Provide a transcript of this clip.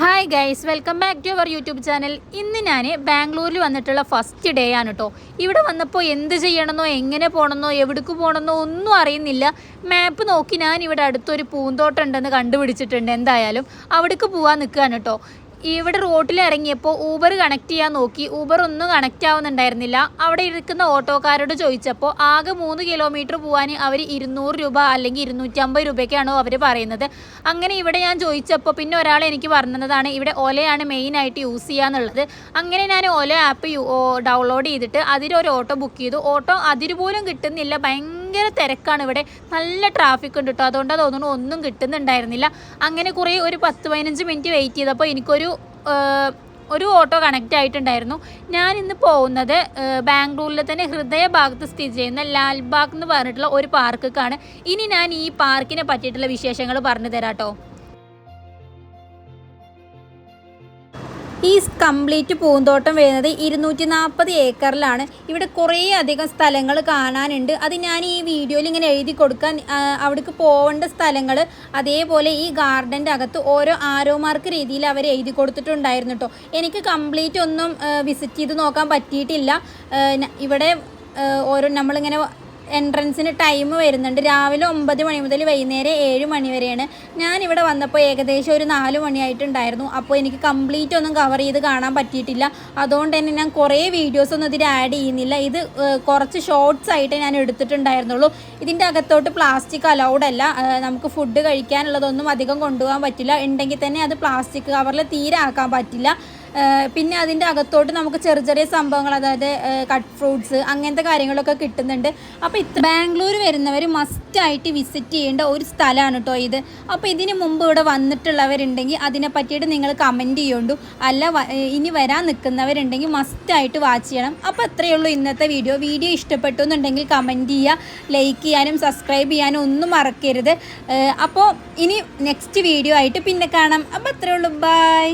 Hi guys, welcome back to our YouTube channel. ഇന്ന് ഞാൻ ബാംഗ്ലൂരിൽ വന്നിട്ടുള്ള ഫസ്റ്റ് ഡേ ആണ് കേട്ടോ. ഇവിടെ വന്നപ്പോൾ എന്ത് ചെയ്യണമെന്നോ എങ്ങനെ പോകണമെന്നോ എവിടേക്ക് പോകണമെന്നോ ഒന്നും അറിയുന്നില്ല. മാപ്പ് നോക്കി ഞാൻ ഇവിടെ അടുത്തൊരു പൂന്തോട്ടം ഉണ്ടെന്ന് കണ്ടുപിടിച്ചിട്ടുണ്ട്. എന്തായാലും അവിടേക്ക് പോകാൻ നിൽക്കുകയാണ് കേട്ടോ. ഇവിടെ റോഡിൽ ഇറങ്ങിയപ്പോൾ ഊബർ കണക്ട് ചെയ്യാൻ നോക്കി. ഊബർ ഒന്നും കണക്റ്റ് ആവുന്നുണ്ടായിരുന്നില്ല. അവിടെ ഇരിക്കുന്ന ഓട്ടോക്കാരോട് ചോദിച്ചപ്പോൾ ആകെ 3 കിലോമീറ്റർ പോകാൻ അവർ 200 രൂപ അല്ലെങ്കിൽ 250 രൂപയ്ക്കാണോ അവർ പറയുന്നത്. അങ്ങനെ ഇവിടെ ഞാൻ ചോദിച്ചപ്പോൾ പിന്നെ ഒരാൾ എനിക്ക് പറഞ്ഞതാണ് ഇവിടെ ഓലയാണ് മെയിനായിട്ട് യൂസ് ചെയ്യാന്നുള്ളത്. അങ്ങനെ ഞാൻ ഓല ആപ്പ് ഡൗൺലോഡ് ചെയ്തിട്ട് അതിലൊരു ഓട്ടോ ബുക്ക് ചെയ്തു. ഓട്ടോ അതിന് പോലും കിട്ടുന്നില്ല. ഭയങ്കര തിരക്കാണ് ഇവിടെ, നല്ല ട്രാഫിക് ഉണ്ട് കേട്ടോ. അതുകൊണ്ടാണ് തോന്നുന്നു ഒന്നും കിട്ടുന്നുണ്ടായിരുന്നില്ല. അങ്ങനെ കുറേ ഒരു 10-15 മിനിറ്റ് വെയിറ്റ് ചെയ്തപ്പോൾ എനിക്കൊരു ഓട്ടോ കണക്റ്റ് ആയിട്ടുണ്ടായിരുന്നു. ഞാൻ ഇന്ന് പോകുന്നത് ബാംഗ്ലൂരിൽ തന്നെ ഹൃദയഭാഗത്ത് സ്ഥിതി ചെയ്യുന്ന ലാൽബാഗ് എന്ന് പറഞ്ഞിട്ടുള്ള ഒരു പാർക്കാണ്. ഇനി ഞാൻ ഈ പാർക്കിനെ പറ്റിയിട്ടുള്ള വിശേഷങ്ങൾ പറഞ്ഞു തരാം കേട്ടോ. ഈ കംപ്ലീറ്റ് പൂന്തോട്ടം വരുന്നത് 240 ഏക്കറിലാണ്. ഇവിടെ കുറേ അധികം സ്ഥലങ്ങൾ കാണാനുണ്ട്. അത് ഞാൻ ഈ വീഡിയോയിൽ ഇങ്ങനെ എഴുതി കൊടുക്കാൻ, അവിടേക്ക് പോകേണ്ട സ്ഥലങ്ങൾ, അതേപോലെ ഈ ഗാർഡൻ്റെ അകത്ത് ഓരോ ആരോ മാർക്ക് രീതിയിൽ അവർ എഴുതി കൊടുത്തിട്ടുണ്ടായിരുന്നു കേട്ടോ. എനിക്ക് കംപ്ലീറ്റ് ഒന്നും വിസിറ്റ് ചെയ്ത് നോക്കാൻ പറ്റിയിട്ടില്ല. ഇവിടെ ഓരോ നമ്മളിങ്ങനെ എൻട്രൻസിന് ടൈം വരുന്നുണ്ട്. രാവിലെ 9 മണി മുതൽ വൈകുന്നേരം 7 മണി വരെയാണ്. ഞാനിവിടെ വന്നപ്പോൾ ഏകദേശം ഒരു 4 മണിയായിട്ടുണ്ടായിരുന്നു. അപ്പോൾ എനിക്ക് കംപ്ലീറ്റ് ഒന്നും കവർ ചെയ്ത് കാണാൻ പറ്റിയിട്ടില്ല. അതുകൊണ്ട് തന്നെ ഞാൻ കുറേ വീഡിയോസൊന്നും ഇതിൽ ആഡ് ചെയ്യുന്നില്ല. ഇത് കുറച്ച് ഷോർട്സ് ആയിട്ട് ഞാൻ എടുത്തിട്ടുണ്ടായിരുന്നുള്ളൂ. ഇതിൻ്റെ അകത്തോട്ട് പ്ലാസ്റ്റിക് അലൗഡ് അല്ല. നമുക്ക് ഫുഡ് കഴിക്കാനുള്ളതൊന്നും അധികം കൊണ്ടുപോകാൻ പറ്റില്ല. ഉണ്ടെങ്കിൽ തന്നെ അത് പ്ലാസ്റ്റിക് കവറിൽ തീരെ ആക്കാൻ പറ്റില്ല. പിന്നെ അതിൻ്റെ അകത്തോട്ട് നമുക്ക് ചെറിയ ചെറിയ സംഭവങ്ങൾ, അതായത് കട്ട് ഫ്രൂട്ട്സ് അങ്ങനത്തെ കാര്യങ്ങളൊക്കെ കിട്ടുന്നുണ്ട്. അപ്പോൾ ബാംഗ്ലൂർ വരുന്നവർ മസ്റ്റായിട്ട് വിസിറ്റ് ചെയ്യേണ്ട ഒരു സ്ഥലമാണ് കേട്ടോ ഇത്. അപ്പോൾ ഇതിന് മുമ്പ് ഇവിടെ വന്നിട്ടുള്ളവരുണ്ടെങ്കിൽ അതിനെ പറ്റിയിട്ട് നിങ്ങൾ കമൻറ്റ് ചെയ്യുകൊണ്ടു. അല്ല ഇനി വരാൻ നിൽക്കുന്നവരുണ്ടെങ്കിൽ മസ്റ്റായിട്ട് വാച്ച് ചെയ്യണം. അപ്പോൾ അത്രയേ ഉള്ളൂ ഇന്നത്തെ വീഡിയോ. വീഡിയോ ഇഷ്ടപ്പെട്ടു എന്നുണ്ടെങ്കിൽ കമൻറ്റ് ചെയ്യുക, ലൈക്ക് ചെയ്യാനും സബ്സ്ക്രൈബ് ചെയ്യാനും ഒന്നും മറക്കരുത്. അപ്പോൾ ഇനി നെക്സ്റ്റ് വീഡിയോ ആയിട്ട് പിന്നെ കാണാം. അപ്പോൾ അത്രയേ ഉള്ളൂ. ബൈ.